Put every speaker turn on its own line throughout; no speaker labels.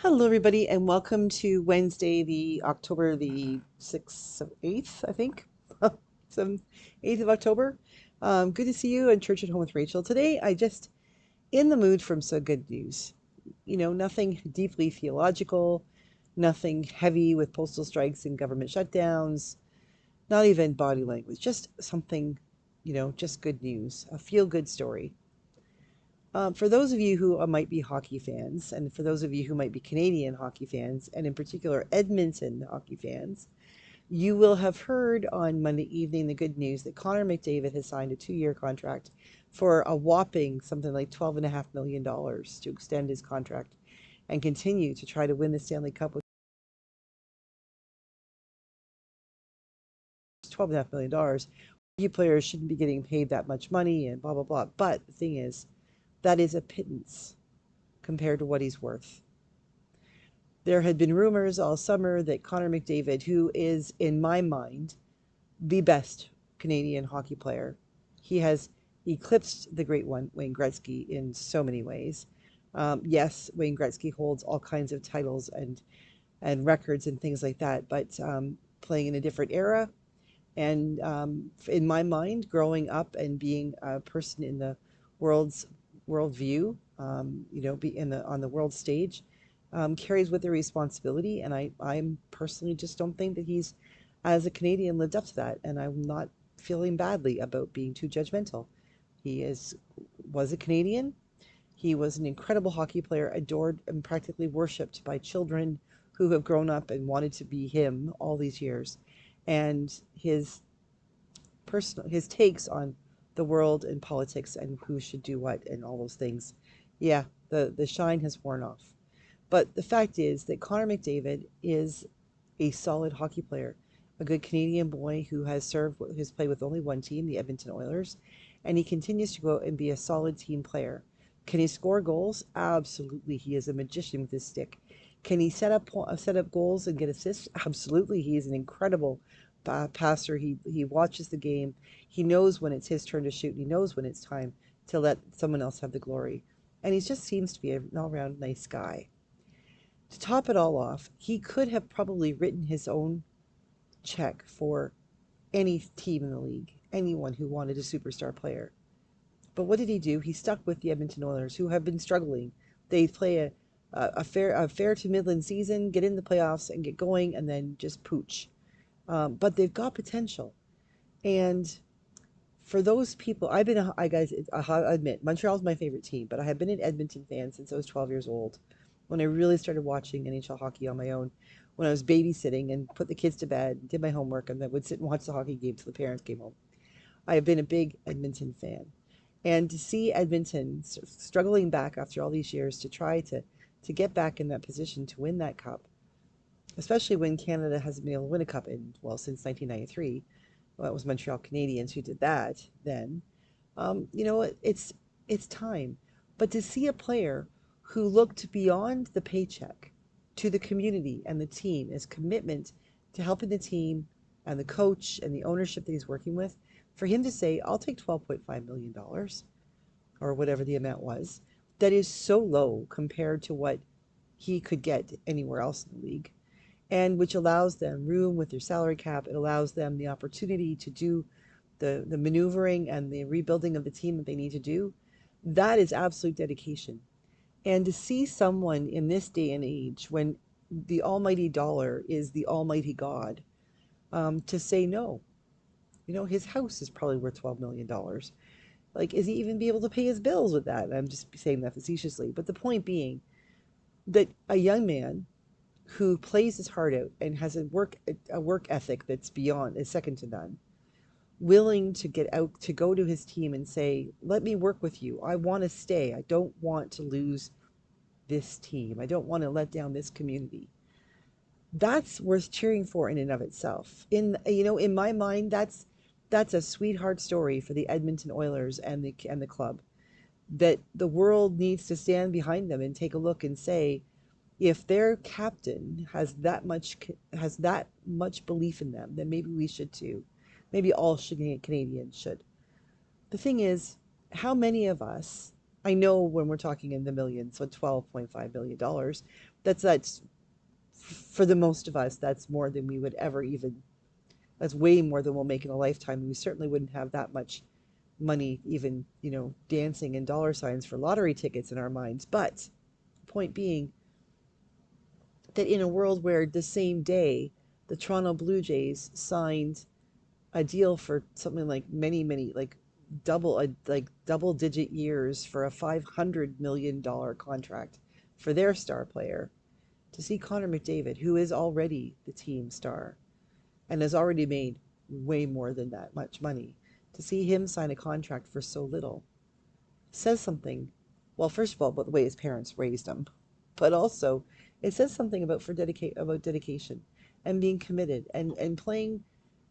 Hello, everybody, and welcome to Wednesday, the October the 6th, 8th, I think. Some 8th of October. Good to see you in Church at Home with Rachel. Today, I just in the mood for some good news. Nothing deeply theological, nothing heavy with postal strikes and government shutdowns, not even body language, just something, just good news, a feel-good story. For those of you who might be hockey fans, and for those of you who might be Canadian hockey fans, and in particular Edmonton hockey fans, you will have heard on Monday evening the good news that Connor McDavid has signed a 2-year contract for a whopping something like $12.5 million to extend his contract and continue to try to win the Stanley Cup with $12.5 million. Hockey players shouldn't be getting paid that much money and blah, blah, blah. But the thing is, that is a pittance compared to what he's worth. There had been rumors all summer that Connor McDavid, who is, in my mind, the best Canadian hockey player, he has eclipsed the great one, Wayne Gretzky, in so many ways. Yes, Wayne Gretzky holds all kinds of titles and records and things like that, but playing in a different era. And in my mind, growing up and being a person in the world's worldview, be in the on the world stage, carries with a responsibility. And I'm personally just don't think that he's, as a Canadian, lived up to that. And I'm not feeling badly about being too judgmental. He was a Canadian. He was an incredible hockey player, adored and practically worshipped by children who have grown up and wanted to be him all these years. And his takes on the world and politics and who should do what and all those things, yeah, the shine has worn off. But the fact is that Connor McDavid is a solid hockey player, a good Canadian boy who has played with only one team, the Edmonton Oilers, and he continues to go and be a solid team player. Can he score goals? Absolutely, he is a magician with his stick. Can he set up goals and get assists? Absolutely, he is an incredible passer. He watches the game. He knows when it's his turn to shoot. And he knows when it's time to let someone else have the glory. And he just seems to be an all-around nice guy. To top it all off, he could have probably written his own check for any team in the league, anyone who wanted a superstar player. But what did he do? He stuck with the Edmonton Oilers, who have been struggling. They play a fair to Midland season, get in the playoffs, and get going, and then just pooch. But they've got potential. And for those people, I guys, I admit, Montreal's my favorite team, but I have been an Edmonton fan since I was 12 years old, when I really started watching NHL hockey on my own, when I was babysitting and put the kids to bed, did my homework, and then would sit and watch the hockey game till the parents came home. I have been a big Edmonton fan. And to see Edmonton struggling back after all these years to try to get back in that position to win that cup, especially when Canada hasn't been able to win a cup since 1993. Well, it was Montreal Canadiens who did that then. It's time. But to see a player who looked beyond the paycheck to the community and the team, his commitment to helping the team and the coach and the ownership that he's working with, for him to say, I'll take $12.5 million or whatever the amount was, that is so low compared to what he could get anywhere else in the league, and which allows them room with their salary cap. It allows them the opportunity to do the maneuvering and the rebuilding of the team that they need to do. That is absolute dedication. And to see someone in this day and age, when the almighty dollar is the almighty God, to say no. His house is probably worth $12 million. Like, is he even be able to pay his bills with that? I'm just saying that facetiously. But the point being that a young man who plays his heart out and has a work ethic is second to none, willing to get out to go to his team and say, let me work with you. I want to stay. I don't want to lose this team. I don't want to let down this community. That's worth cheering for in and of itself. In my mind, that's a sweetheart story for the Edmonton Oilers and the club, that the world needs to stand behind them and take a look and say, if their captain has that much belief in them, then maybe we should too. Maybe all Canadians should. The thing is, how many of us I know when we're talking in the millions, so $12.5 million, that's for the most of us, that's more than we would ever even. That's way more than we'll make in a lifetime. We certainly wouldn't have that much money, even dancing in dollar signs for lottery tickets in our minds. But the point being that in a world where the same day the Toronto Blue Jays signed a deal for something like many like double digit years for a $500 million contract for their star player, to see Connor McDavid, who is already the team star and has already made way more than that much money, to see him sign a contract for so little says something. Well, first of all, about the way his parents raised him, but also it says something about dedication and being committed and playing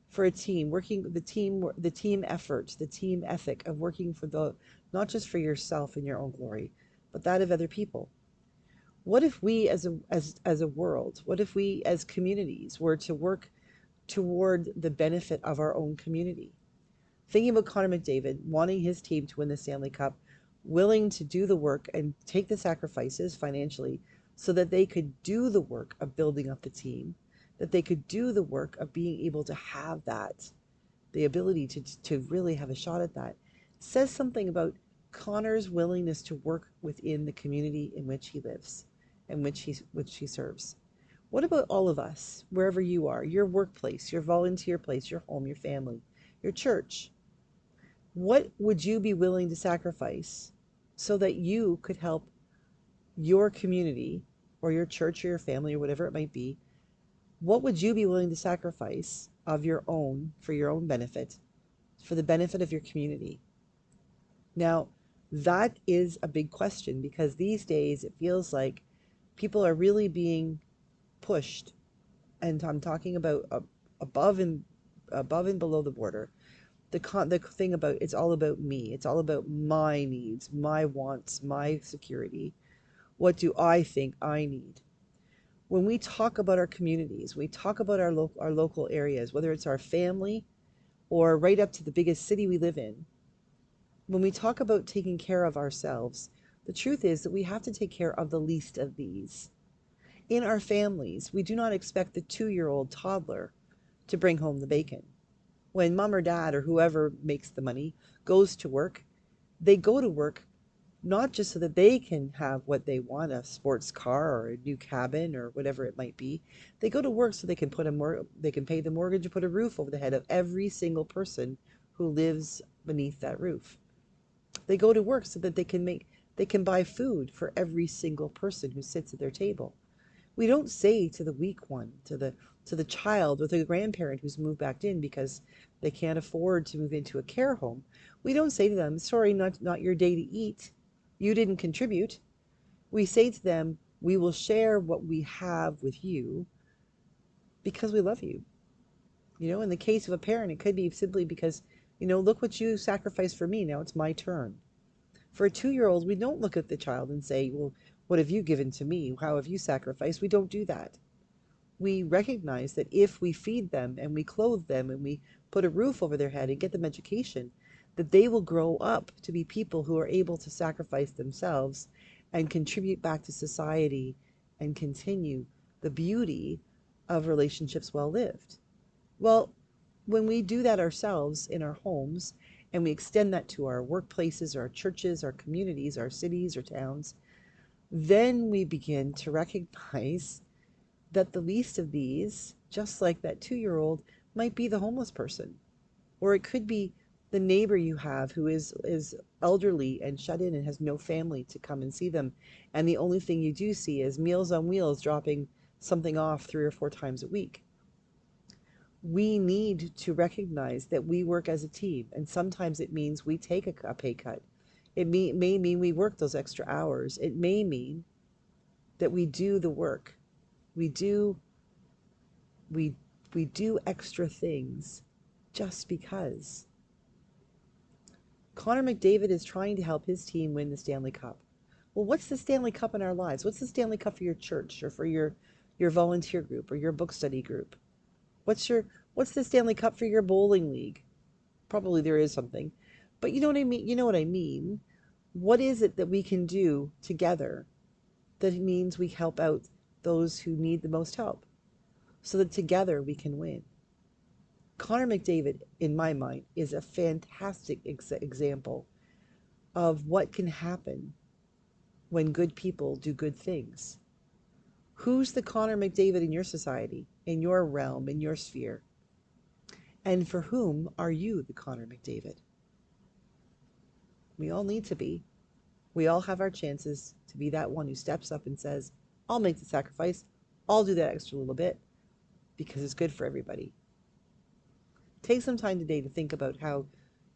for a team, working the team effort, the team ethic of working for the not just for yourself and your own glory, but that of other people. What if we as a world, what if we as communities were to work toward the benefit of our own community? Thinking about Connor McDavid wanting his team to win the Stanley Cup, willing to do the work and take the sacrifices financially so that they could do the work of building up the team, that they could do the work of being able to have that, the ability to really have a shot at that, says something about Connor's willingness to work within the community in which he lives and which he serves. What about all of us, wherever you are, your workplace, your volunteer place, your home, your family, your church? What would you be willing to sacrifice so that you could help your community or your church or your family or whatever it might be? What would you be willing to sacrifice of your own for your own benefit, for the benefit of your community? Now, that is a big question, because these days it feels like people are really being pushed, and I'm talking about above and below the border. The thing about it's all about me. It's all about my needs, my wants, my security. What do I think I need? When we talk about our communities, we talk about our local areas, whether it's our family or right up to the biggest city we live in. When we talk about taking care of ourselves, the truth is that we have to take care of the least of these. In our families, we do not expect the 2-year-old toddler to bring home the bacon. When mom or dad or whoever makes the money goes to work, they go to work not just so that they can have what they want, a sports car or a new cabin or whatever it might be. They go to work so they can they can pay the mortgage and put a roof over the head of every single person who lives beneath that roof. They go to work so that they can buy food for every single person who sits at their table. We don't say to the weak one, to the child or the grandparent who's moved back in because they can't afford to move into a care home. We don't say to them, sorry, not your day to eat. You didn't contribute. We say to them, we will share what we have with you because we love you. In the case of a parent, it could be simply because, look what you sacrificed for me. Now it's my turn. For a 2-year-old, we don't look at the child and say, well, what have you given to me? How have you sacrificed? We don't do that. We recognize that if we feed them and we clothe them and we put a roof over their head and get them education, that they will grow up to be people who are able to sacrifice themselves and contribute back to society and continue the beauty of relationships well lived. Well, when we do that ourselves in our homes and we extend that to our workplaces, our churches, our communities, our cities or towns, then we begin to recognize that the least of these, just like that 2-year-old, might be the homeless person. Or it could be the neighbor you have who is elderly and shut in and has no family to come and see them. And the only thing you do see is Meals on Wheels dropping something off 3 or 4 times a week. We need to recognize that we work as a team, and sometimes it means we take a pay cut. It may mean we work those extra hours. It may mean that we do the work. We do we we do extra things just because. Connor McDavid is trying to help his team win the Stanley Cup. Well, what's the Stanley Cup in our lives? What's the Stanley Cup for your church or for your volunteer group or your book study group? What's the Stanley Cup for your bowling league? Probably there is something. But you know what I mean? You know what I mean? What is it that we can do together that means we help out those who need the most help so that together we can win? Connor McDavid, in my mind, is a fantastic example of what can happen when good people do good things. Who's the Connor McDavid in your society, in your realm, in your sphere? And for whom are you the Connor McDavid? We all need to be. We all have our chances to be that one who steps up and says, I'll make the sacrifice. I'll do that extra little bit because it's good for everybody. Take some time today to think about how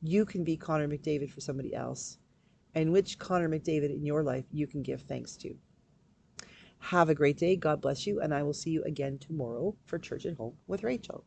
you can be Connor McDavid for somebody else and which Connor McDavid in your life you can give thanks to. Have a great day. God bless you. And I will see you again tomorrow for Church at Home with Rachel.